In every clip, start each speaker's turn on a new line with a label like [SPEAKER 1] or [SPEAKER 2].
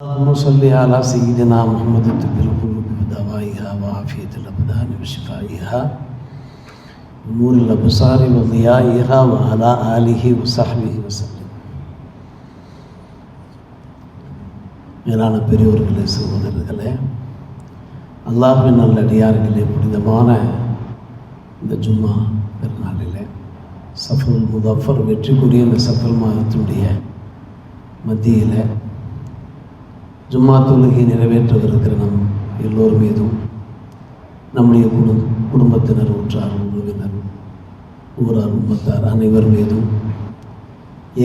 [SPEAKER 1] اللهم صل على سيدنا محمد طب القلوب ودوائها وعافية الأبدان وشفائها ونور الأبصار وضيائها وعلى آله وصحبه وسلم. மேலான பெரியோர்களே, சகோதரர்களே, அல்லாஹ்வின் நல்லடியார்களே, புனிதமான இந்த ஜும்மா பெருநாளிலே சஃபருல் முதஃபர் வெற்றிக்குரிய இந்த சஃபர் மாதத்தினுடைய மத்தியில் ஜும்மா தொழுகை நிறைவேற்றவிருக்கிற நம் எல்லோர் மீதும், நம்முடைய குடும்பத்தினர், உற்றார், உறவினர், ஊரார், உம்மத்தார் அனைவர் மீதும்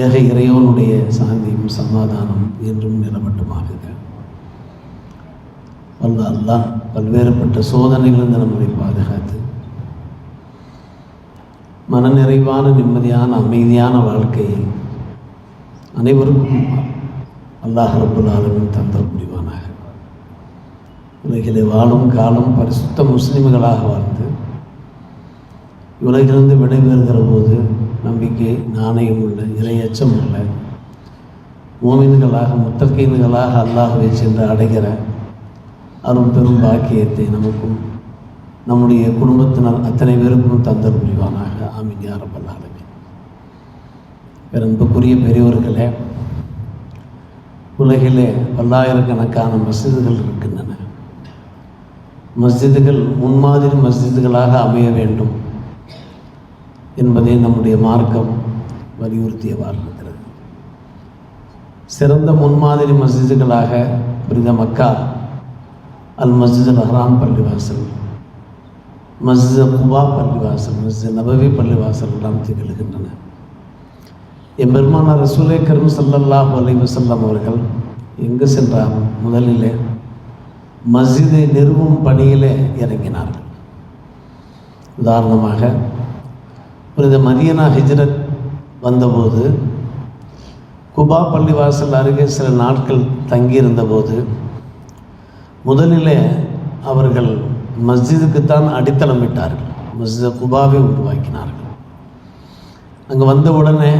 [SPEAKER 1] ஏக இறைவனுடைய சாந்தியும் சமாதானம் என்றும் நிலவட்டமாக. அல்லாஹ் பல்வேறுபட்ட சோதனைகளிலிருந்து நம்மை பாதுகாத்து மனநிறைவான நிம்மதியான அமைதியான வாழ்க்கையை அனைவருக்கும் அல்லாஹ் ரப்புல் ஆலமீன் தந்தல் புரிவானாக. உலகிலே வாழும் காலம் பரிசுத்த முஸ்லிம்களாக வாழ்ந்து உலகிலிருந்து விடைபெறுகிற போது நம்பிக்கை, நாணயம் உள்ள, இறையச்சம் உள்ள மோமின்களாக, முத்தகீன்களாக அல்லாஹ்வை சென்று அடைகிற அரும் பெரும் பாக்கியத்தை நமக்கும் நம்முடைய குடும்பத்தினர் அத்தனை பேருக்கும் தந்தல் புரிவானாக. ஆமீன் யா ரப்பல் ஆலமீன். அன்புக்குரிய பெரியவர்களே, உலகிலே பல்லாயிரக்கணக்கான மஸ்ஜிதுகள் இருக்கின்றன. மஸ்ஜிதுகள் முன்மாதிரி மஸ்ஜிதுகளாக அமைய வேண்டும் என்பதை நம்முடைய மார்க்கம் வலியுறுத்தியவாறு இருக்கிறது. சிறந்த முன்மாதிரி மஸ்ஜிதுகளாக புனித மக்கா அல் மஸ்ஜித் ஹராம் பள்ளிவாசல், மஸ்ஜித் குபா பள்ளிவாசல், மஸ்ஜித் நபவி பள்ளிவாசல் எல்லாம் திகழ்கின்றன. எம்பெருமானார் ரசூலே கரீம் ஸல்லல்லாஹு அலைஹி வஸல்லம் அவர்கள் எங்கு சென்றாலும் முதலிலே மஸ்ஜிதை நிறுவும் பணியிலே இறங்கினார்கள். உதாரணமாக புனித மதீனா ஹிஜ்ரத் வந்தபோது குபா பள்ளிவாசல் அருகே சில நாட்கள் தங்கியிருந்தபோது முதலிலே அவர்கள் மஸ்ஜிதுக்குத்தான் அடித்தளமிட்டார்கள். மஸ்ஜித் குபாவை உருவாக்கினார்கள். அங்கே வந்தவுடனே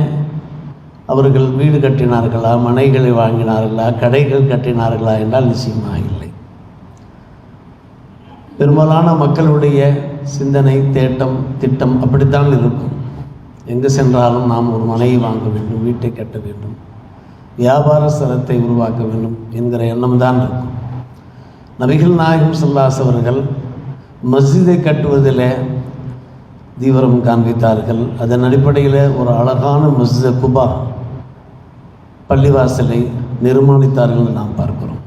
[SPEAKER 1] அவர்கள் வீடு கட்டினார்களா, மனைகளை வாங்கினார்களா, கடைகள் கட்டினார்களா என்றால் நிச்சயமாக இல்லை. பெரும்பாலான மக்களுடைய சிந்தனை, திட்டம் அப்படித்தான் இருக்கும். எங்கு சென்றாலும் நாம் ஒரு மனையை வாங்க வேண்டும், வீட்டை கட்ட வேண்டும், வியாபார ஸ்தலத்தை உருவாக்க வேண்டும் என்கிற எண்ணம் தான் இருக்கும். நபிகள் நாயகம் ஸல்லல்லாஹு அலைஹி அவர்கள் மஸ்ஜிதை கட்டுவதில் தீவிரம் காண்பித்தார்கள். அதன் அடிப்படையில் ஒரு அழகான மஸ்ஜித் குபா பள்ளிவாசலை நிர்மாணித்தார்கள் நாம் பார்க்கிறோம்.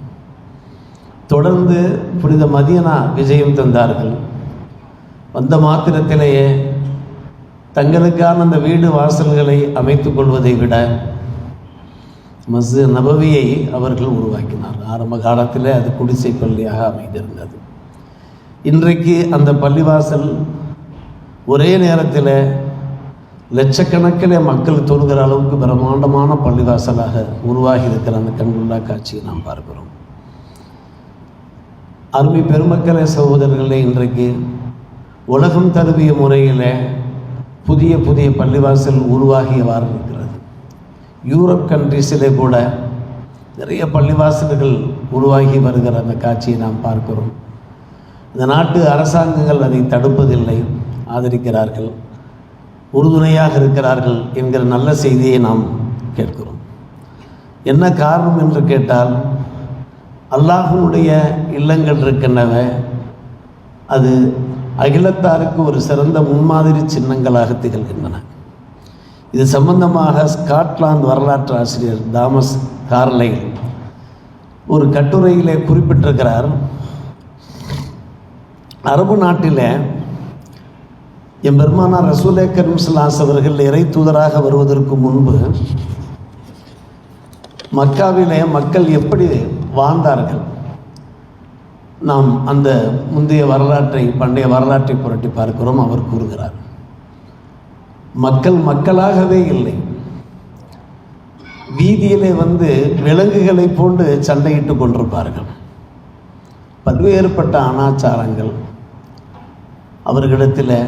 [SPEAKER 1] தொடர்ந்து புனித மதீனா விஜயம் தந்தார்கள். வந்த மாத்திரத்திலேயே தங்களுக்கான அந்த வீடு வாசல்களை அமைத்துக் கொள்வதை விட மஸ்ஜித் நபவியை அவர்கள் உருவாக்கினார். ஆரம்ப காலத்தில் அது குடிசை பள்ளியாக அமைந்திருந்தது. இன்றைக்கு அந்த பள்ளிவாசல் ஒரே நேரத்தில் லட்சக்கணக்கில் மக்கள் தொழுகிற அளவுக்கு பிரம்மாண்டமான பள்ளிவாசலாக உருவாகி இருக்கிற அந்த கண்கொள்ளா காட்சியை நாம் பார்க்கிறோம். அருமை பெருமக்களே, சகோதரர்களே, இன்றைக்கு உலகம் தழுவிய முறையில் புதிய புதிய பள்ளிவாசல் உருவாகியவாறு இருக்கிறது. யூரோப் கண்ட்ரீஸிலே கூட நிறைய பள்ளிவாசல்கள் உருவாகி வருகிற அந்த காட்சியை நாம் பார்க்கிறோம். இந்த நாட்டு அரசாங்கங்கள் அதை தடுப்பதில்லை, ஆதரிக்கிறார்கள், உறுதுணையாக இருக்கிறார்கள் என்கிற நல்ல செய்தியை நாம் கேட்கிறோம். என்ன காரணம் என்று கேட்டால், அல்லாஹ்வுடைய இல்லங்கள் இருக்கின்றன, அது அகிலத்தாருக்கு ஒரு சிறந்த முன்மாதிரி சின்னங்களாக திகழ்கின்றன. இது சம்பந்தமாக ஸ்காட்லாந்து வரலாற்று ஆசிரியர் தாமஸ் கார்லைல் ஒரு கட்டுரையிலே குறிப்பிட்டிருக்கிறார். அரபு நாட்டில் எம்பெருமானார் ரசூலே கரீம் ஸல்லல்லாஹு அலைஹி அவர்கள் இறை தூதராக வருவதற்கு முன்பு மக்காவிலே மக்கள் எப்படி வாழ்ந்தார்கள், நாம் அந்த முந்தைய பண்டைய வரலாற்றை புரட்டி பார்க்கிறோம். அவர் கூறுகிறார், மக்கள் மக்களாகவே இல்லை, வீதியிலே வந்து விலங்குகளை போன்று சண்டையிட்டு கொண்டிருப்பார்கள். பல்வேறுபட்ட அனாச்சாரங்கள் அவர்களிடத்தில்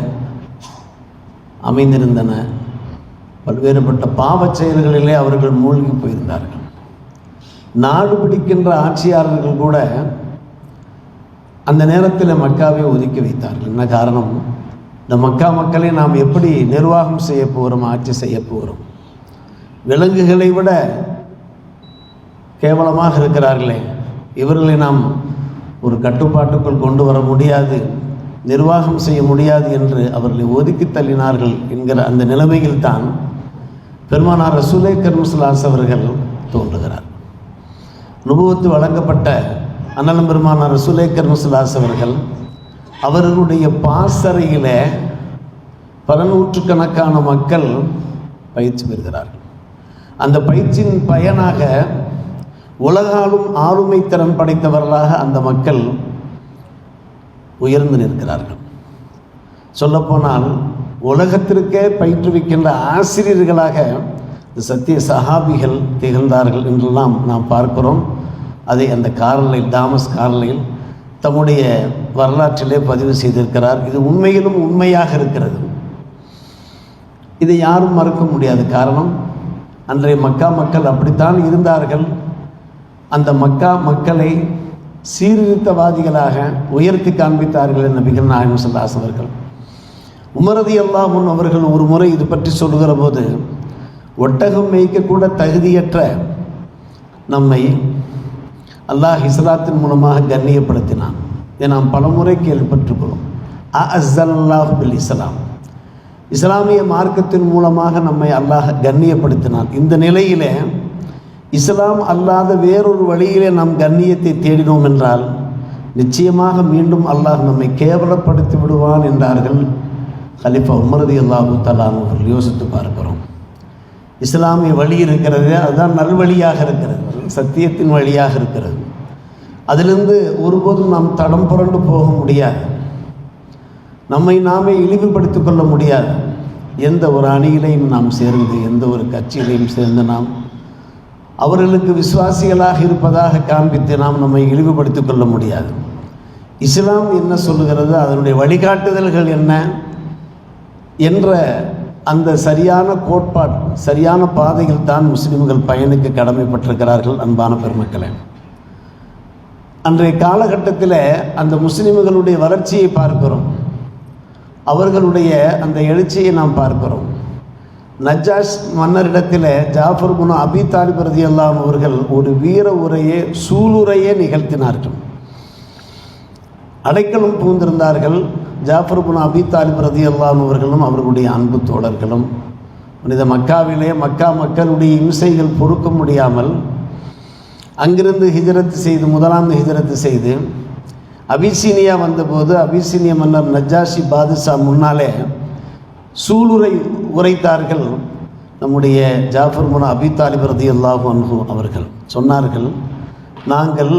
[SPEAKER 1] அமைந்திருந்தன. பல்வேறுபட்ட பாவச் செயல்களிலே அவர்கள் மூழ்கி போயிருந்தார்கள். நாடு பிடிக்கின்ற ஆட்சியாளர்கள் கூட அந்த நேரத்தில் மக்காவை ஒதுக்கி வைத்தார்கள். என்ன காரணம்? இந்த மக்கா மக்களை நாம் எப்படி நிர்வாகம் செய்ய போகிறோம், ஆட்சி செய்ய போகிறோம்? விலங்குகளை விட கேவலமாக இருக்கிறார்களே, இவர்களை நாம் ஒரு கட்டுப்பாட்டுக்குள் கொண்டு வர முடியாது, நிர்வாகம் செய்ய முடியாது என்று அவர்களை ஒதுக்கி தள்ளினார்கள் என்கிற அந்த நிலைமையில் தான் பெருமானார் ரசூலே கரீம் ஸல்லல்லாஹு அலைஹி அவர்கள் தோன்றுகிறார். நுபுவத்து வழங்கப்பட்ட அண்ணலம் பெருமானார் ரசூலே கரீம் ஸல்லல்லாஹு அலைஹி அவர்கள் அவர்களுடைய பாசறையில் பல நூற்றுக்கணக்கான மக்கள் பயிற்சி பெறுகிறார்கள். அந்த பயிற்சியின் பயனாக உலகாலும் ஆளுமை திறன் படைத்தவர்களாக அந்த மக்கள் உயர்ந்து நிற்கிறார்கள். சொல்லப்போனால் உலகத்திற்கே பயிற்றுவிக்கின்ற ஆசிரியர்களாக சத்திய சஹாபிகள் திகழ்ந்தார்கள் என்றெல்லாம் நாம் பார்க்கிறோம். அதை அந்த கார்லைல், தாமஸ் கார்லைல் தம்முடைய வரலாற்றிலே பதிவு செய்திருக்கிறார். இது உண்மையிலும் உண்மையாக இருக்கிறது. இதை யாரும் மறுக்க முடியாது. காரணம், அன்றைய மக்கா மக்கள் அப்படித்தான் இருந்தார்கள். அந்த மக்கா மக்களை சீர்திருத்தவாதிகளாக உயர்த்தி காண்பித்தார்கள் நபிகள் நாயகம் ஸல்லல்லாஹு அலைஹி அவர்கள். உமர் ரலியல்லாஹு அன்ஹு அவர்கள் ஒரு முறை இது பற்றி சொல்லுகிற போது, ஒட்டகம் மேய்க்கக்கூட தகுதியற்ற நம்மை அல்லாஹ் இஸ்லாத்தின் மூலமாக கண்ணியப்படுத்தினான். இதை நாம் பலமுறை கேள்விப்பட்டிருக்கிறோம். அஸ்ஸலல்லாஹு பில் இஸ்லாம், இஸ்லாமிய மார்க்கத்தின் மூலமாக நம்மை அல்லாஹ் கண்ணியப்படுத்தினான். இந்த நிலையிலே இஸ்லாம் அல்லாத வேறொரு வழியிலே நாம் கண்ணியத்தை தேடினோம் என்றால் நிச்சயமாக மீண்டும் அல்லாஹ் நம்மை கேவலப்படுத்தி விடுவான் என்றார்கள் கலீஃபா உமர் ரலியல்லாஹு தஆலா அவர்கள். யோசித்து பார்க்கிறோம். இஸ்லாமிய வழி இருக்கிறது, அதுதான் நல்வழியாக இருக்கிறது, சத்தியத்தின் வழியாக இருக்கிறது. அதிலிருந்து ஒருபோதும் நாம் தடம் புரண்டு போக முடியாது, நம்மை நாமே இழிவுபடுத்திக் கொள்ள முடியாது. எந்த ஒரு அணியிலையும் நாம் சேர்ந்து, எந்த ஒரு கட்சியிலையும் சேர்ந்து நாம் அவர்களுக்கு விசுவாசிகளாக இருப்பதாக காண்பித்து நாம் நம்மை இழிவுபடுத்திக் கொள்ள முடியாது. இஸ்லாம் என்ன சொல்லுகிறது, அதனுடைய வழிகாட்டுதல்கள் என்ன என்ற அந்த சரியான கோட்பாடு, சரியான பாதையில் தான் முஸ்லிம்கள் பயணிக்க கடமைப்பட்டிருக்கிறார்கள். அன்பான பெருமக்களே, அன்றைய காலகட்டத்தில் அந்த முஸ்லிம்களுடைய வளர்ச்சியை பார்க்கிறோம், அவர்களுடைய அந்த எழுச்சியை நாம் பார்க்கிறோம். நஜ்ஜாஷ் மன்னரிடத்தில் ஜாஃபர் இப்னு அபீ தாலிப் ரலியல்லாஹு அன்ஹு அவர்கள் ஒரு வீர உரையே, சூளுரையே நிகழ்த்தினார்கள். அடைக்கலம் புகுந்திருந்தார்கள். ஜாஃபர் இப்னு அபீ தாலிப் ரலியல்லாஹு அன்ஹு அவர்களும் அவர்களுடைய அன்பு தோழர்களும் புனித மக்காவிலே மக்கா மக்களுடைய இம்சைகள் பொறுக்க முடியாமல் அங்கிருந்து ஹிஜ்ரத் செய்து, முதலாம் ஹிஜ்ரத் செய்து அபிசீனியா வந்தபோது அபிசீனிய மன்னர் நஜ்ஜாஷி பாதுஷா முன்னாலே சூளுரை உரைத்தார்கள். நம்முடைய ஜாஃபர் இப்னு அபீ தாலிப் ரலியல்லாஹு அன்ஹு அவர்கள் சொன்னார்கள், நாங்கள்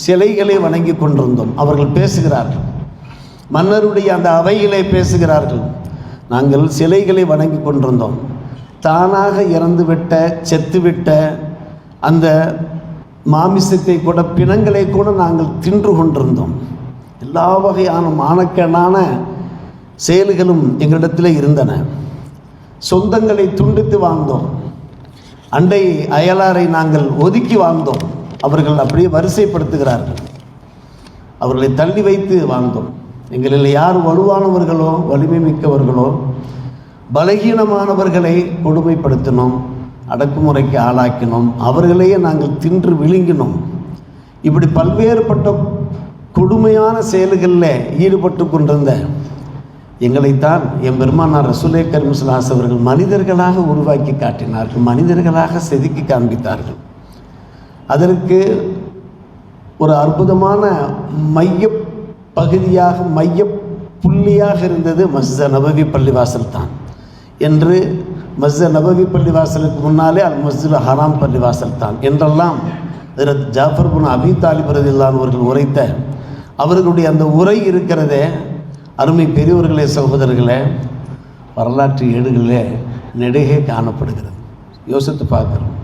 [SPEAKER 1] சிலைகளை வணங்கி கொண்டிருந்தோம். அவர்கள் பேசுகிறார்கள், மன்னருடைய அந்த அவையிலே பேசுகிறார்கள், நாங்கள் சிலைகளை வணங்கி கொண்டிருந்தோம். தானாக இறந்துவிட்ட, செத்துவிட்ட அந்த மாமிசத்தை கூட, பிணங்களை கூட நாங்கள் தின்று கொண்டிருந்தோம். எல்லா வகையான மானக்கேடான செயல்களும் எங்களிடத்தில் இருந்தன. சொந்தங்களை துண்டித்து வாழ்ந்தோம், அண்டை அயலாரை நாங்கள் ஒதுக்கி வாழ்ந்தோம். அவர்கள் அப்படியே வரிசைப்படுத்துகிறார்கள், அவர்களை தள்ளி வைத்து வாழ்ந்தோம். எங்களில் யார் வலுவானவர்களோ, வலிமை மிக்கவர்களோ, பலகீனமானவர்களை கொடுமைப்படுத்தினோம், அடக்குமுறைக்கு ஆளாக்கினோம், அவர்களையே நாங்கள் தின்று விழுங்கினோம். இப்படி பல்வேறுபட்ட கொடுமையான செயல்களில் ஈடுபட்டு கொண்டிருந்த எங்களைத்தான் என் பெருமானார் ரசூலே கரீம் ஸல்லல்லாஹு அலைஹி அவர்கள் மனிதர்களாக உருவாக்கி காட்டினார்கள், மனிதர்களாக செதுக்கி காண்பித்தார்கள். அதற்கு ஒரு அற்புதமான மைய பகுதியாக, மைய புள்ளியாக இருந்தது மஸ்ஜித் நபவி பள்ளிவாசல் தான். என்று மஸ்ஜித் நபவி பள்ளிவாசலுக்கு முன்னாலே அல் மஸ்ஜித் ஹராம் பள்ளிவாசல் தான் என்றெல்லாம் ஜாஃபர் இப்னு அபீ தாலிப் ரலியல்லாஹு அன்ஹு அவர்கள் உரைத்த அவர்களுடைய அந்த உரை இருக்கிறதே, அருமை பெரியவர்களே, சகோதரர்களே, வரலாற்று ஏடுகளிலே நெடுகே காணப்படுகிறது. யோசித்து பார்க்குறோம்.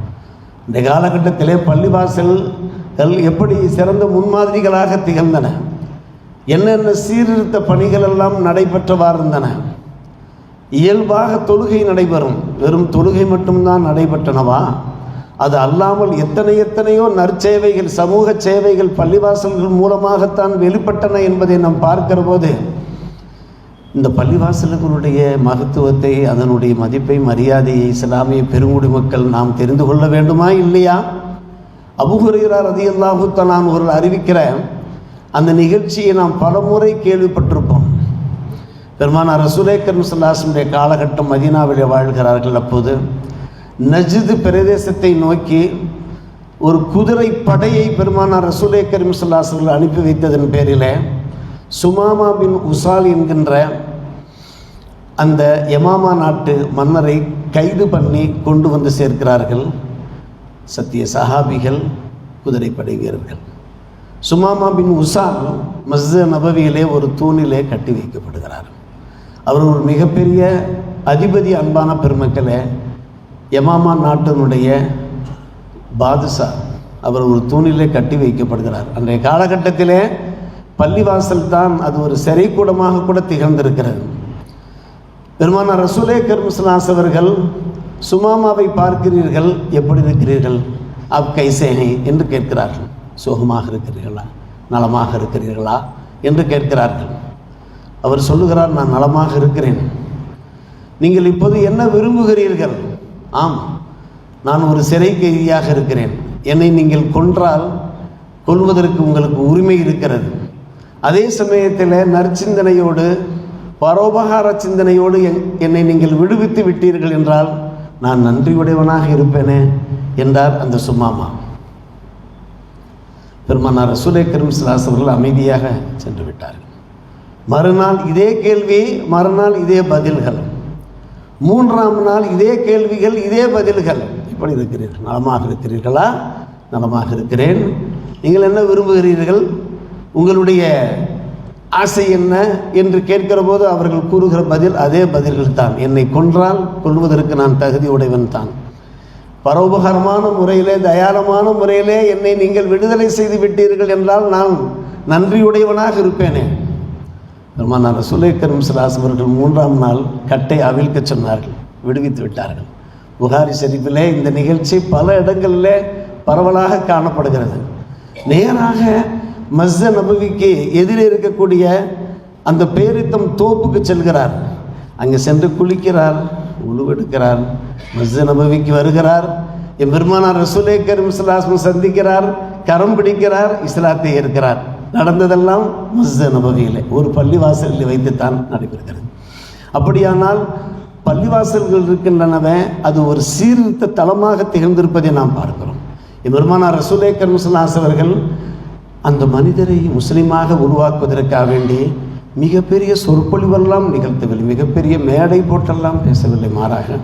[SPEAKER 1] இந்த காலகட்டத்திலே பள்ளிவாசல்கள் எப்படி சிறந்த முன்மாதிரிகளாக திகழ்ந்தன, என்னென்ன சீர்திருத்த பணிகள் எல்லாம் நடைபெற்றவாறு இருந்தன. இயல்பாக தொழுகை நடைபெறும், வெறும் தொழுகை மட்டும்தான் நடைபெற்றனவா? அது அல்லாமல் எத்தனையோ நற்சேவைகள், சமூக சேவைகள் பள்ளிவாசல்கள் மூலமாகத்தான் வெளிப்பட்டன என்பதை நாம் பார்க்கிற போது இந்த பள்ளிவாசல்களுடைய மகத்துவத்தை, அதனுடைய மதிப்பை, மரியாதையை இஸ்லாமிய பெருங்குடி மக்கள் நாம் தெரிந்து கொள்ள வேண்டுமா இல்லையா? அபூ ஹுரைரா ரலியல்லாஹு தஆலா அவர்கள் அறிவிக்கிற அந்த நிகழ்ச்சியை நாம் பலமுறை கேள்விப்பட்டிருப்போம். பெருமானார் ரசூலே கரீம் ஸல்லல்லாஹு அலைஹி வஸல்லம் காலகட்டம் மதீனாவிலே வாழ்கிறார்கள். அப்போது நஜ்து பிரதேசத்தை நோக்கி ஒரு குதிரை படையை பெருமானார் ரசூலே கரீம் ஸல்லல்லாஹு அலைஹி வஸல்லம் அனுப்பி வைத்ததன் பேரில் சுமாமா பின் உசால் என்கின்ற அந்த யமாமா நாட்டு மன்னரை கைது பண்ணி கொண்டு வந்து சேர்க்கிறார்கள் சத்திய சஹாபிகள், குதிரைப்படை வீரர்கள். சுமாமா பின் உசால் மஸ்ஜித் நபவியிலே ஒரு தூணிலே கட்டி வைக்கப்படுகிறார். அவர் ஒரு மிகப்பெரிய அதிபதி. அன்பான பெருமக்களே, யமாமா நாட்டினுடைய பாதுஷா அவர் ஒரு தூணிலே கட்டி வைக்கப்படுகிறார். அன்றைய காலகட்டத்திலே பள்ளிவாசல் தான் அது ஒரு சிறைக்கூடமாக கூட திகழ்ந்திருக்கிறது. பெருமானார் ரசூலே கரீம் ஸல்லல்லாஹு அலைஹி அவர்கள் சுமாமாவை பார்க்கிறீர்கள், எப்படி இருக்கிறீர்கள், அப் கைசேஹி என்று கேட்கிறார்கள். சுகமாக இருக்கிறீர்களா, நலமாக இருக்கிறீர்களா என்று கேட்கிறார்கள். அவர் சொல்லுகிறார், நான் நலமாக இருக்கிறேன். நீங்கள் இப்போது என்ன விரும்புகிறீர்கள்? ஆம், நான் ஒரு சிறை கைதியாக இருக்கிறேன். என்னை நீங்கள் கொன்றால் கொல்வதற்கு உங்களுக்கு உரிமை இருக்கிறது. அதே சமயத்தில் நற்சிந்தனையோடு, பரோபகார சிந்தனையோடு என்னை நீங்கள் விடுவித்து விட்டீர்கள் என்றால் நான் நன்றியுடையவனாக இருப்பேனே என்றார் அந்த சுமாமா. பெருமானார் ரசூலே கரீம் ஸல்லல்லாஹு அலைஹி அவர்கள் அமைதியாக சென்று விட்டார்கள். மறுநாள் இதே கேள்வி, மறுநாள் இதே பதில்கள், மூன்றாம் நாள் இதே கேள்விகள், இதே பதில்கள். எப்படி இருக்கிறீர்கள்? நலமாக இருக்கிறீர்களா? நலமாக இருக்கிறேன். நீங்கள் என்ன விரும்புகிறீர்கள்? உங்களுடைய ஆசை என்ன என்று கேட்கிற போது அவர்கள் கூறுகிற பதில் அதே பதில்கள் தான். என்னை கொன்றால் கொல்வதற்கு நான் தகுதியுடையவன் தான். பரோபகாரமான முறையிலே, தயாரமான முறையிலே என்னை நீங்கள் விடுதலை செய்து விட்டீர்கள் என்றால் நான் நன்றியுடையவனாக இருப்பேனே. பெருமானார் ரசூலே கரீம் ஸல்லல்லாஹு அலைஹி அவர்கள் மூன்றாம் நாள் கட்டை அவிழ்க்க சொன்னார்கள், விடுவித்து விட்டார்கள். புகாரி ஷரீஃபிலே இந்த நிகழ்ச்சி பல இடங்களிலே பரவலாக காணப்படுகிறது. நேராக மஸ்ஜித் நபவிக்கு எதிரே இருக்கக்கூடிய அந்த பேரித்தம் தோப்புக்கு செல்கிறார். அங்கே சென்று குளிக்கிறார், உழுவெடுக்கிறார், மஸ்ஜித் நபவிக்கு வருகிறார். என் பெருமானார் ரசூலே கரீம் ஸல்லல்லாஹு அலைஹி சந்திக்கிறார், கரம் பிடிக்கிறார், இஸ்லாத்தை ஏற்கிறார். நடந்ததெல்லாம் மஸ்ஜித் நபவியிலே, ஒரு பள்ளிவாசலில் வைத்துத்தான் நடைபெறுகிறது. அப்படியானால் பள்ளிவாசல்கள் இருக்கின்றனவே, அது ஒரு சீர்திருத்த தலமாக திகழ்ந்திருப்பதை நாம் பார்க்கிறோம். என் பெருமானார் ரசூலே கரீம் ஸல்லல்லாஹு அலைஹி அவர்கள் அந்த மனிதரை முஸ்லீமாக உருவாக்குவதற்காக வேண்டி மிகப்பெரிய சொற்பொழிவெல்லாம் நிகழ்த்தவில்லை, மிகப்பெரிய மேடை போட்டெல்லாம் பேசவில்லை. மாறாக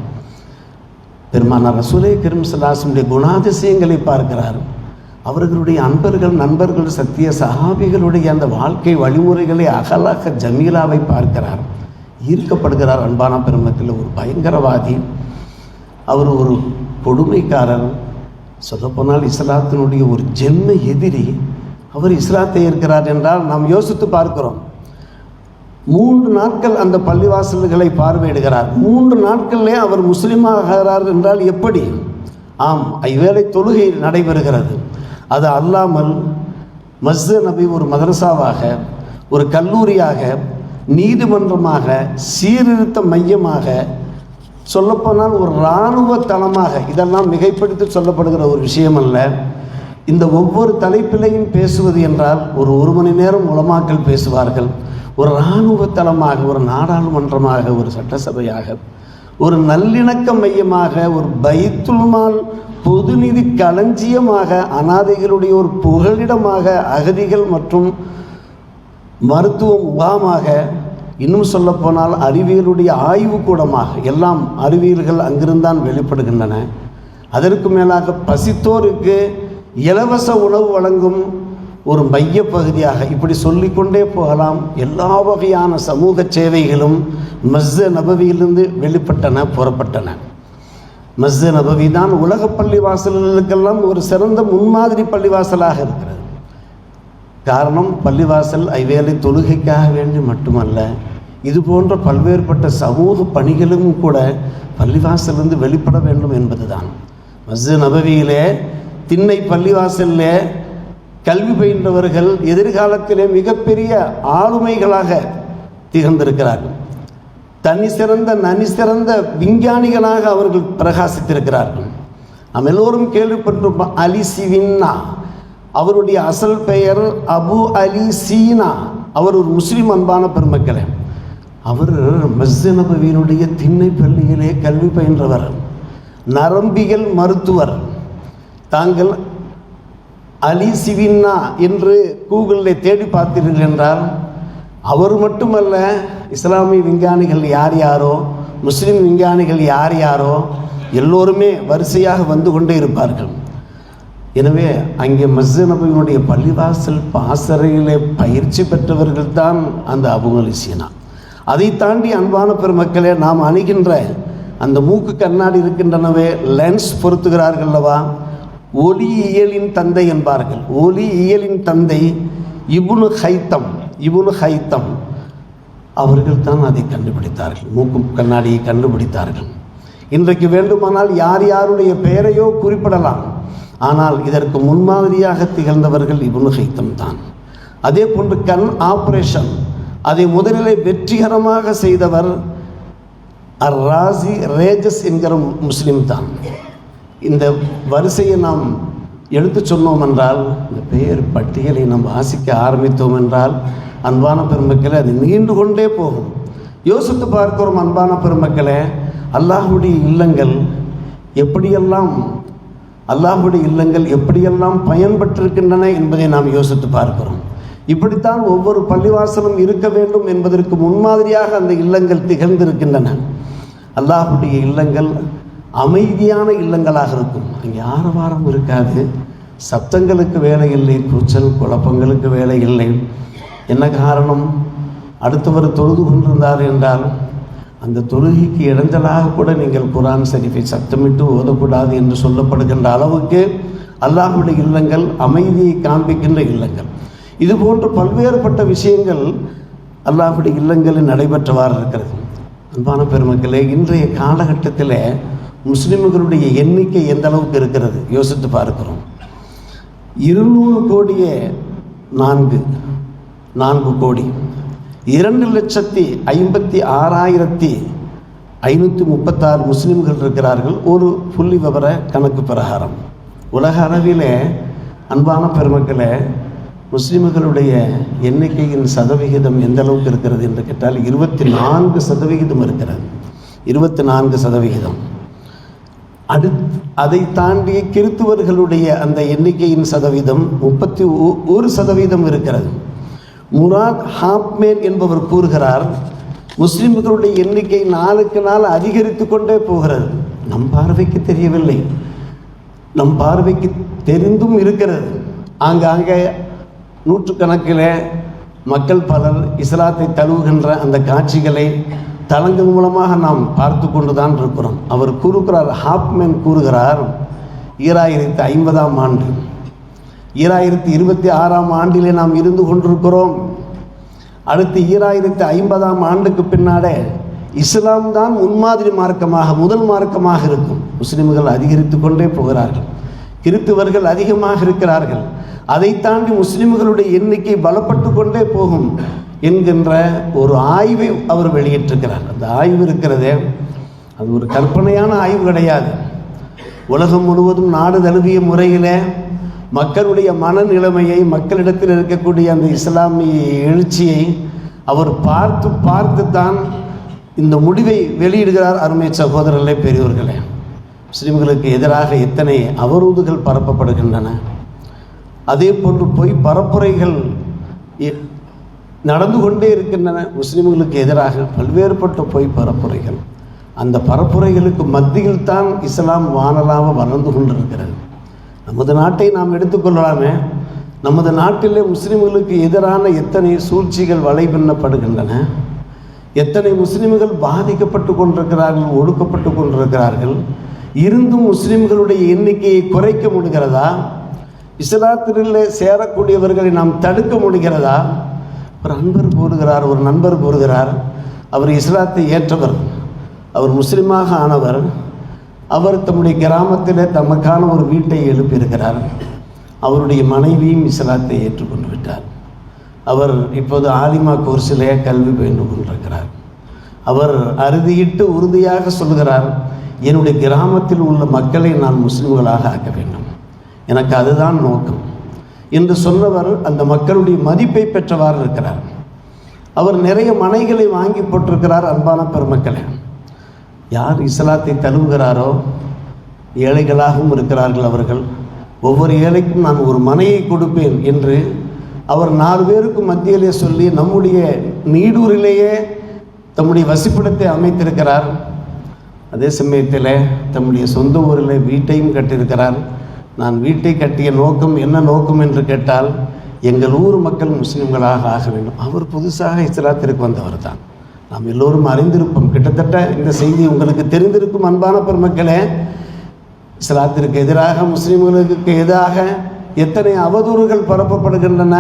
[SPEAKER 1] பெருமானார் ரசூலே கரீம் ஸல்லல்லாஹு அலைஹி வஸல்லம் குணாதிசயங்களை பார்க்கிறார். அவர்களுடைய அன்பர்கள், நண்பர்கள், சத்திய சஹாபிகளுடைய அந்த வாழ்க்கை வழிமுறைகளை, அகலாக ஜமீலாவை பார்க்கிறார், ஈர்க்கப்படுகிறார். அன்பான பெருமக்கள், ஒரு பயங்கரவாதி, அவர் ஒரு கொடுமைக்காரர், சொல்லப்போனால் இஸ்லாத்தினுடைய ஒரு ஜென்ம எதிரி, அவர் இஸ்லாத்தை ஏற்கிறார் என்றால் நாம் யோசித்து பார்க்கிறோம். 3 நாட்கள் அந்த பள்ளிவாசல்களை பார்வையிடுகிறார். 3 நாட்களிலே அவர் முஸ்லீமாகிறார் என்றால் எப்படி? ஆம், ஐவேளை தொழுகை நடைபெறுகிறது. அது அல்லாமல் மஸ்ஜித் நபி ஒரு மதரசாவாக, ஒரு கல்லூரியாக, நீதிமன்றமாக, சீர்திருத்த மையமாக, சொல்லப்போனால் ஒரு இராணுவ தளமாக, இதெல்லாம் மிகைப்படுத்தி சொல்லப்படுகிற ஒரு விஷயம் அல்ல. இந்த ஒவ்வொரு தலைப்பிலையும் பேசுவது என்றால் ஒரு மணி நேரம் உலமாக்கள் பேசுவார்கள். ஒரு இராணுவ தளமாக, ஒரு நாடாளுமன்றமாக, ஒரு சட்டசபையாக, ஒரு நல்லிணக்க மையமாக, ஒரு பைத்துல் மால் பொதுநிதி களஞ்சியமாக, அனாதைகளுடைய ஒரு புகலிடமாக, அகதிகள் மற்றும் மருத்துவ முகாமாக, இன்னும் சொல்லப்போனால் அறிவியலுடைய ஆய்வு கூடமாக, எல்லாம் அறிவியல்கள் அங்கிருந்தான் வெளிப்படுகின்றன. அதற்கு மேலாக பசித்தோருக்கு இலவச உணவு வழங்கும் ஒரு மைய பகுதியாக, இப்படி சொல்லிக்கொண்டே போகலாம். எல்லா வகையான சமூக சேவைகளும் மஸ்ஜித் நபவியிலிருந்து வெளிப்பட்டன, புறப்பட்டன. மஸ்ஜித் நபவி தான் உலக பள்ளிவாசல்களுக்கெல்லாம் ஒரு சிறந்த முன்மாதிரி பள்ளிவாசலாக இருக்கிறது. காரணம், பள்ளிவாசல் ஐவேளை தொழுகைக்காக வேண்டி மட்டுமல்ல, இது போன்ற பல்வேறுபட்ட சமூக பணிகளும் கூட பள்ளிவாசலிருந்து வெளிப்பட வேண்டும் என்பதுதான். மஸ்ஜித் நபவியிலே திண்ணை பள்ளிவாசலில் கல்வி பயின்றவர்கள் எதிர்காலத்திலே மிகப்பெரிய ஆளுமைகளாக திகழ்ந்திருக்கிறார்கள். தனி சிறந்த நனி சிறந்த விஞ்ஞானிகளாக அவர்கள் பிரகாசித்திருக்கிறார்கள். நாம் எல்லோரும் கேள்விப்பட்டிருப்போம் அலி சிவின்னா. அவருடைய அசல் பெயர் அபு அலி சீனா. அவர் ஒரு முஸ்லீம். அன்பான பெருமக்களே, அவர் மஸ்ஜித் நபவியினுடைய திண்ணை பள்ளியிலே கல்வி பயின்றவர், நரம்பியல் மருத்துவர். தாங்கள் அலி சிவின்னா என்று கூகுளில் தேடி பார்த்தீர்கள் என்றால் அவர் மட்டுமல்ல, இஸ்லாமிய விஞ்ஞானிகள் யார் யாரோ, முஸ்லீம் விஞ்ஞானிகள் யார் யாரோ எல்லோருமே வரிசையாக வந்து கொண்டே இருப்பார்கள். எனவே அங்கே மஸ்ஜித் நபவியினுடைய பள்ளிவாசல் பாசறையிலே பயிற்சி பெற்றவர்கள் தான் அந்த அபு அலி சீனா. அதை தாண்டி அன்பான பெருமக்களே, நாம் அணுகின்ற அந்த மூக்கு கண்ணாடி இருக்கின்றனவே, லென்ஸ் பொருத்துகிறார்கள் அல்லவா, ஒளியியலின் தந்தை என்பார்கள். ஒளியியலின் தந்தை இப்னு ஹைத்தம் அவர்கள் தான் அதை கண்டுபிடித்தார்கள். மூக்கு கண்ணாடியை கண்டுபிடித்தார்கள். இன்றைக்கு வேண்டுமானால் யார் யாருடைய பெயரையோ குறிப்பிடலாம், ஆனால் இதற்கு முன்மாதிரியாக திகழ்ந்தவர்கள் இப்னு ஹைத்தம் தான். அதே போன்று கண் ஆபரேஷன் அதை முதலிலே வெற்றிகரமாக செய்தவர் ரேஜஸ் என்கிற முஸ்லீம் தான். இந்த வரிசையை நாம் எடுத்து சொன்னோம் என்றால், இந்த பெயர் பட்டியலை நாம் வாசிக்க ஆரம்பித்தோம் என்றால் அன்பான பெருமக்களே அது நீண்டு கொண்டே போகும். யோசித்து பார்க்கிறோம் அன்பான பெருமக்களே, அல்லாஹ்வுடைய இல்லங்கள் எப்படியெல்லாம் பயன்பட்டிருக்கின்றன என்பதை நாம் யோசித்து பார்க்கிறோம். இப்படித்தான் ஒவ்வொரு பள்ளிவாசலும் இருக்க வேண்டும் என்பதற்கு முன்மாதிரியாக அந்த இல்லங்கள் திகழ்ந்திருக்கின்றன. அல்லாஹ்வுடைய இல்லங்கள் அமைதியான இல்லங்களாக இருக்கும். அங்கே ஆரவாரம் இருக்காது, சப்தங்களுக்கு வேலை இல்லை, கூச்சல் குழப்பங்களுக்கு வேலை இல்லை. என்ன காரணம்? அடுத்தவர் தொழுது கொண்டிருந்தார் என்றால் அந்த தொழுகைக்கு இடைஞ்சலாக கூட நீங்கள் குர்ஆன் ஷரீஃபை சத்தமிட்டு ஓதக்கூடாது என்று சொல்லப்படுகின்ற அளவுக்கு அல்லாஹ்வுடைய இல்லங்கள் அமைதியை காண்பிக்கின்ற இல்லங்கள். இது போன்ற பல்வேறுபட்ட விஷயங்கள் அல்லாஹ்வுடைய இல்லங்களில் நடைபெற்றவாறு இருக்கிறது. அன்பான பெருமக்களே, இன்றைய காலகட்டத்தில் முஸ்லிம்களுடைய எண்ணிக்கை எந்த அளவுக்கு இருக்கிறது யோசித்து பார்க்கிறோம். 200 கோடியே 4 கோடி 2,56,536 முஸ்லிம்கள் இருக்கிறார்கள் ஒரு புள்ளி விவர கணக்கு பிரகாரம். உலக அளவிலே அன்பான பெருமக்களே, முஸ்லிம்களுடைய எண்ணிக்கையின் சதவிகிதம் எந்த அளவுக்கு இருக்கிறது என்று கேட்டால் 24% இருக்கிறது. 24%. அதை தாண்டி கிறித்துவர்களுடைய அந்த எண்ணிக்கையின் சதவீதம் 31% இருக்கிறது. முராத் ஹாப்மேன் என்பவர் கூறுகிறார், முஸ்லிம்களுடைய எண்ணிக்கை நாளுக்கு நாள் அதிகரித்து கொண்டே போகிறது. நம் பார்வைக்கு தெரியவில்லை, நம் பார்வைக்கு தெரிந்தும் இருக்கிறது. ஆங்காங்கே நூற்றுக்கணக்கில் மக்கள் பலர் இஸ்லாத்தை தழுவுகின்ற அந்த காட்சிகளை தளங்கள் மூலமாக நாம் பார்த்து கொண்டு தான் இருக்கிறோம். அவர் கூறுகிறார், ஹாப்மேன் கூறுகிறார், 2050ஆம் ஆண்டு 2026ஆம் ஆண்டிலே நாம் இருந்து கொண்டிருக்கிறோம். அடுத்து 2050ஆம் ஆண்டுக்கு பின்னாடே இஸ்லாம் தான் முன்மாதிரி மார்க்கமாக முதல் மார்க்கமாக இருக்கும். முஸ்லிம்கள் அதிகரித்து கொண்டே போகிறார்கள், கிறித்துவர்கள் அதிகமாக இருக்கிறார்கள். அதை தாண்டி முஸ்லிம்களுடைய எண்ணிக்கை பலப்பட்டு கொண்டே போகும் என்கின்ற ஒரு ஆய்வை அவர் வெளியிட்டிருக்கிறார். அந்த ஆய்வு இருக்கிறதே, அது ஒரு கற்பனையான ஆய்வு கிடையாது. உலகம் முழுவதும் நாடு தழுவிய முறையில் மக்களுடைய மனநிலைமையை, மக்களிடத்தில் இருக்கக்கூடிய அந்த இஸ்லாமிய எழுச்சியை அவர் பார்த்து தான் இந்த முடிவை வெளியிடுகிறார். அருமை சகோதரர்களே, பெரியோர்களே, முஸ்லிம்களுக்கு எதிராக எத்தனை அவதூறுகள் பரப்பப்படுகின்றன. அதே போன்று பொய் பரப்புரைகள் நடந்து கொண்டே இருக்கின்றன. முஸ்லிம்களுக்கு எதிராக பல்வேறுபட்ட பொய் பரப்புரைகள். அந்த பரப்புரைகளுக்கு மத்தியில் தான் இஸ்லாம் வானலாக வளர்ந்து கொண்டிருக்கிறது. நமது நாட்டை நாம் எடுத்துக்கொள்ளலாமே, நமது நாட்டிலே முஸ்லிம்களுக்கு எதிரான எத்தனை சூழ்ச்சிகள் வலைபின்னப்படுகின்றன, எத்தனை முஸ்லிம்கள் பாதிக்கப்பட்டு கொண்டிருக்கிறார்கள், ஒடுக்கப்பட்டு கொண்டிருக்கிறார்கள். இருந்தும் முஸ்லிம்களுடைய எண்ணிக்கையை குறைக்க முடிகிறதா? இஸ்லாத்திலே சேரக்கூடியவர்களை நாம் தடுக்க முடிகிறதா? ஒரு நண்பர் கூறுகிறார், அவர் இஸ்லாத்தை ஏற்றவர், அவர் முஸ்லிமாக ஆனவர். அவர் தம்முடைய கிராமத்தில் தமக்கான ஒரு வீட்டை எழுப்பியிருக்கிறார். அவருடைய மனைவியும் இஸ்லாத்தை ஏற்றுக்கொண்டு விட்டார். அவர் இப்போது ஆலிமா கோர்ஸிலே கல்வி பயின்று கொண்டிருக்கிறார். அவர் அறுதியிட்டு உறுதியாக சொல்கிறார், என்னுடைய கிராமத்தில் உள்ள மக்களை நான் முஸ்லிம்களாக ஆக்க வேண்டும், எனக்கு அதுதான் நோக்கம் என்று சொன்னவர் அந்த மக்களுடைய மதிப்பை பெற்றவாறு இருக்கிறார். அவர் நிறைய மனைகளை வாங்கி போட்டிருக்கிறார். அன்பான பெருமக்களே, யார் இஸ்லாத்தை தழுவுகிறாரோ ஏழைகளாகவும் இருக்கிறார்கள் அவர்கள். ஒவ்வொரு ஏழைக்கும் நான் ஒரு மனையை கொடுப்பேன் என்று அவர் 4 பேருக்கு மத்தியிலே சொல்லி நம்முடைய நீடூரிலேயே தம்முடைய வசிப்பிடத்தை அமைத்திருக்கிறார். அதே சமயத்தில் தம்முடைய சொந்த ஊரில் வீட்டையும் கட்டியிருக்கிறார். நான் வீட்டை கட்டிய நோக்கம் என்ன நோக்கம் என்று கேட்டால், எங்கள் ஊர் மக்கள் முஸ்லிம்களாக ஆக வேண்டும். அவர் புதுசாக இஸ்லாத்திற்கு வந்தவர் தான். நாம் எல்லோரும் அறிந்திருப்போம். கிட்டத்தட்ட இந்த செய்தி உங்களுக்கு தெரிந்திருக்கும். அன்பான பெருமக்களே, இஸ்லாத்திற்கு எதிராக, முஸ்லிம்களுக்கு எதிராக எத்தனை அவதூறுகள் பரப்பப்படுகின்றன,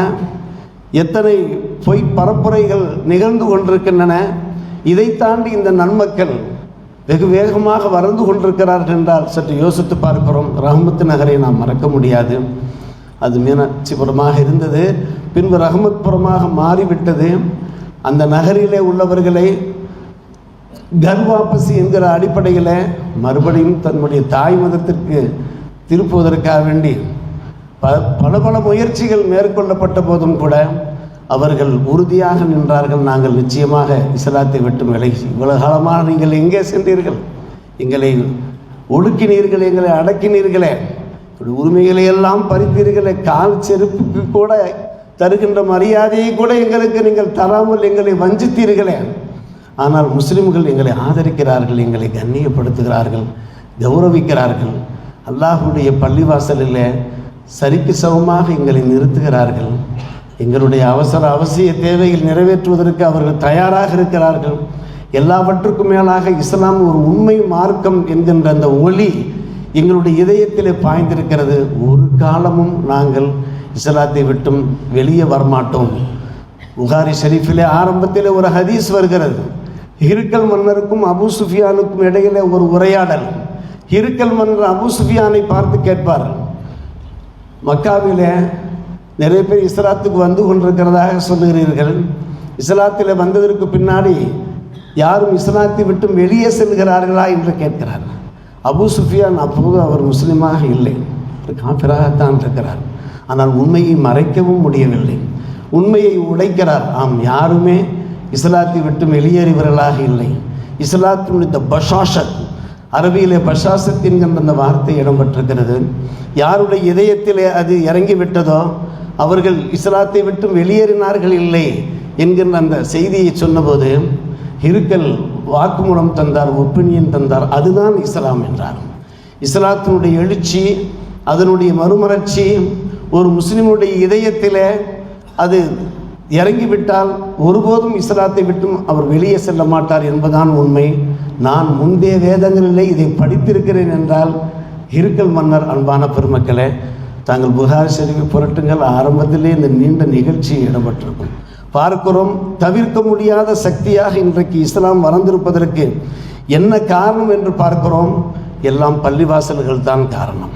[SPEAKER 1] எத்தனை பொய் பரப்புரைகள் நிகழ்ந்து கொண்டிருக்கின்றன. இதை தாண்டி இந்த நன்மக்கள் வெகு வேகமாக வளர்ந்து கொண்டிருக்கிறார்கள் என்றால் சற்று யோசித்து பார்க்கிறோம். ரஹ்மத் நகரை நாம் மறக்க முடியாது. அது மீனாட்சிபுரமாக இருந்தது, பின்பு ரஹ்மத்புரமாக மாறிவிட்டது. அந்த நகரிலே உள்ளவர்களை கர்வாபசி என்கிற அடிப்படையில் மறுபடியும் தன்னுடைய தாய் மதத்திற்கு திருப்புவதற்காக வேண்டி பல முயற்சிகள் மேற்கொள்ளப்பட்ட போதும் கூட அவர்கள் உறுதியாக நின்றார்கள். நாங்கள் நிச்சயமாக இஸ்லாத்தை விட்டு விலகி, இவ்வளவு காலமாக நீங்கள் எங்கே சென்றீர்கள், எங்களை ஒடுக்கினீர்கள், எங்களை அடக்கினீர்களே, உரிமைகளை எல்லாம் பறித்தீர்களே, கால் செருப்புக்கு கூட தருகின்ற மரியாதையை கூட எங்களுக்கு நீங்கள் தராமல் எங்களை வஞ்சித்தீர்களே. ஆனால் முஸ்லிம்கள் எங்களை ஆதரிக்கிறார்கள், எங்களை கண்ணியப்படுத்துகிறார்கள், கௌரவிக்கிறார்கள். அல்லாஹுடைய பள்ளிவாசலில் சரிக்கு சமமாக எங்களை நிறுத்துகிறார்கள். எங்களுடைய அவசிய தேவைகள் நிறைவேற்றுவதற்கு அவர்கள் தயாராக இருக்கிறார்கள். எல்லாவற்றுக்கும் மேலாக இஸ்லாம் ஒரு உண்மை மார்க்கம் என்கின்ற அந்த ஒளி எங்களுடைய இதயத்திலே பாய்ந்திருக்கிறது. ஒரு காலமும் நாங்கள் இஸ்லாத்தை விட்டும் வெளியே வரமாட்டோம். புகாரி ஷரீஃபிலே ஆரம்பத்தில் ஒரு ஹதீஸ் வருகிறது. ஹிருக்கல் மன்னருக்கும் அபூ சுஃபியானுக்கும் இடையிலே ஒரு உரையாடல். ஹிருக்கல் மன்னர் அபூ சுஃபியானை பார்த்து கேட்பார், மக்காவிலே நிறைய பேர் இஸ்லாத்துக்கு வந்து கொண்டிருக்கிறதாக சொல்லுகிறீர்கள், இஸ்லாத்தில் வந்ததற்கு பின்னாடி யாரும் இஸ்லாத்தை விட்டு வெளியே செல்கிறார்களா என்று கேட்கிறார். அபூ சுஃபியான் அப்போது அவர் முஸ்லீமாக இல்லை, காபிராகத்தான் இருக்கிறார். ஆனால் உண்மையை மறைக்கவும் முடியவில்லை, உண்மையை உடைக்கிறார். யாருமே இஸ்லாத்தை விட்டு வெளியேறியவர்களாக இல்லை. இஸ்லாத்தினுடைய பஷாஷத், அரபியிலே பஷாசத் என்கின்ற அந்த வார்த்தை இடம்பெற்றிருக்கிறது. யாருடைய இதயத்திலே அது இறங்கிவிட்டதோ அவர்கள் இஸ்லாத்தை விட்டு வெளியேறினார்கள் இல்லை என்கின்ற அந்த செய்தியை சொன்னபோது ஹிருக்கல் வாக்குமூலம் தந்தார், ஒப்பீனியன் தந்தார். அதுதான் இஸ்லாம் என்றார். இஸ்லாத்தினுடைய எழுச்சி, அதனுடைய மறுமலர்ச்சி ஒரு முஸ்லிமுடைய இதயத்தில் அது இறங்கிவிட்டால் ஒருபோதும் இஸ்லாத்தை விட்டும் அவர் வெளியே செல்ல மாட்டார் என்பதுதான் உண்மை. நான் முந்தைய வேதங்களிலே இதை படித்திருக்கிறேன் என்றால் ஹிருக்கல் மன்னர், அன்பான பெருமக்களே, தாங்கள் புகாரி ஷரீஃபை புரட்டுங்கள். ஆரம்பத்திலே இந்த நீண்ட நிகழ்ச்சி இடம்பெற்றிருக்கும். பார்க்கிறோம், தவிர்க்க முடியாத சக்தியாக இன்றைக்கு இஸ்லாம் வளர்ந்திருப்பதற்கு என்ன காரணம் என்று பார்க்கிறோம். எல்லாம் பள்ளிவாசல்கள் தான் காரணம்.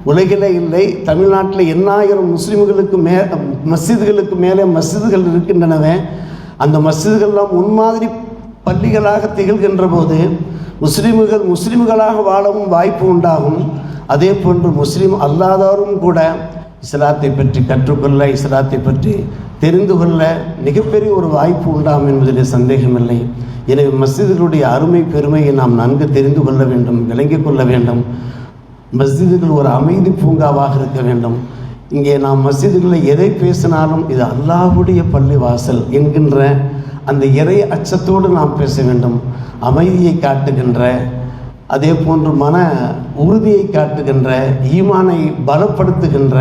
[SPEAKER 1] உலகிலே இல்லை, தமிழ்நாட்டில் 8000 முஸ்லிம்களுக்கு மஸ்ஜிதுகளுக்கு மேலே மஸ்ஜிதுகள் இருக்கின்றனவே. அந்த மஸ்ஜிதுகள்லாம் முன்மாதிரி பள்ளிகளாக திகழ்கின்ற போது முஸ்லிம்களாக வாழவும் வாய்ப்பு உண்டாகும். அதே போன்று முஸ்லீம் அல்லாதவரும் கூட இஸ்லாத்தை பற்றி கற்றுக்கொள்ள, இஸ்லாத்தை பற்றி தெரிந்து கொள்ள மிகப்பெரிய ஒரு வாய்ப்பு உண்டாகும் என்பதிலே சந்தேகமில்லை. எனவே மஸ்ஜிதுகளுடைய அருமை பெருமையை நாம் நன்கு தெரிந்து கொள்ள வேண்டும், விளங்கிக் கொள்ள வேண்டும். மஸ்ஜிதுகள் ஒரு அமைதி பூங்காவாக இருக்க வேண்டும். இங்கே நாம் மஸ்ஜிதுகளில் எதை பேசினாலும் இது அல்லாஹ்வுடைய பள்ளி வாசல் என்கின்ற அந்த இறை அச்சத்தோடு நாம் பேச வேண்டும். அமைதியை காட்டுகின்ற, அதே போன்று மன உறுதியை காட்டுகின்ற, ஈமானை பலப்படுத்துகின்ற,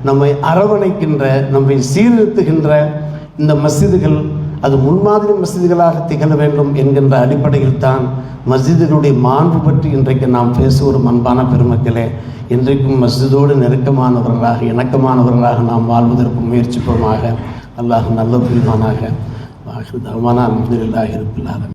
[SPEAKER 1] நம்மை அரவணைக்கின்ற, நம்மை சீர்திருத்துகின்ற இந்த மஸ்ஜிதுகள் அது முன்மாதிரி மஸ்ஜிதுகளாக திகழ வேண்டும் என்கின்ற அடிப்படையில் தான் மஸ்ஜிதுகளுடைய மாண்பு பற்றி இன்றைக்கு நாம் பேசுவோம். அன்பான பெருமக்களே, இன்றைக்கும் மஸ்ஜிதோடு நெருக்கமானவர்களாக, இணக்கமானவர்களாக நாம் வாழ்வதற்கு முயற்சிப்போமாக. அல்லாஹ் நல்ல புரிவானாக. வாஹிரு தஅவானா அல்ஹம்துலில்லாஹி ரப்பில் ஆலமீன்.